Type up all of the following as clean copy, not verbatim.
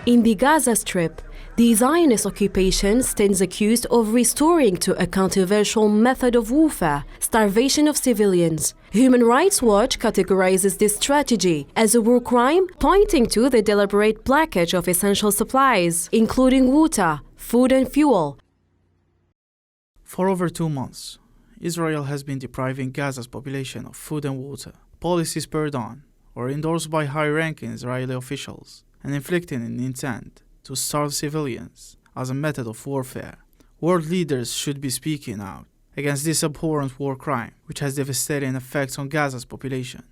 In the Gaza Strip, the Zionist occupation stands accused of restoring to a controversial method of warfare, starvation of civilians. Human Rights Watch categorizes this strategy as a war crime, pointing to the deliberate blockage of essential supplies, including water, food and fuel. For over 2 months, Israel has been depriving Gaza's population of food and water. Policies spurred on or endorsed by high-ranking Israeli officials and inflicting an intent to starve civilians as a method of warfare. World leaders should be speaking out against this abhorrent war crime, which has devastating effects on Gaza's population.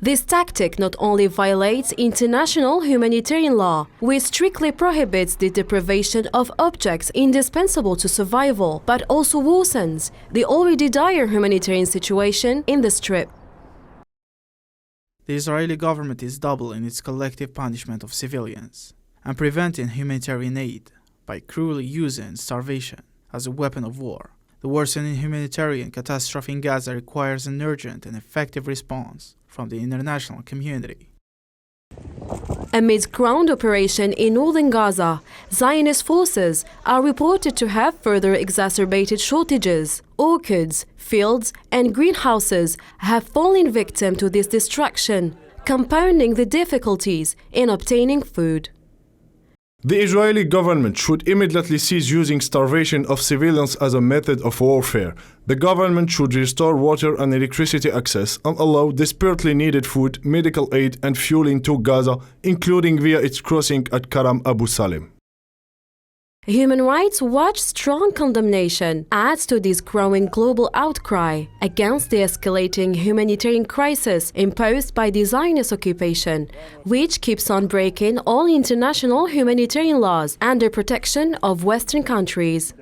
This tactic not only violates international humanitarian law, which strictly prohibits the deprivation of objects indispensable to survival, but also worsens the already dire humanitarian situation in the Strip. The Israeli government is doubling its collective punishment of civilians and preventing humanitarian aid by cruelly using starvation as a weapon of war. The worsening humanitarian catastrophe in Gaza requires an urgent and effective response from the international community. Amid ground operation in northern Gaza, Zionist forces are reported to have further exacerbated shortages. Orchards, fields and greenhouses have fallen victim to this destruction, compounding the difficulties in obtaining food. The Israeli government should immediately cease using starvation of civilians as a method of warfare. The government should restore water and electricity access and allow desperately needed food, medical aid and fuel into Gaza, including via its crossing at Karam Abu Salim. Human Rights Watch's strong condemnation adds to this growing global outcry against the escalating humanitarian crisis imposed by the Zionist occupation, which keeps on breaking all international humanitarian laws under protection of Western countries.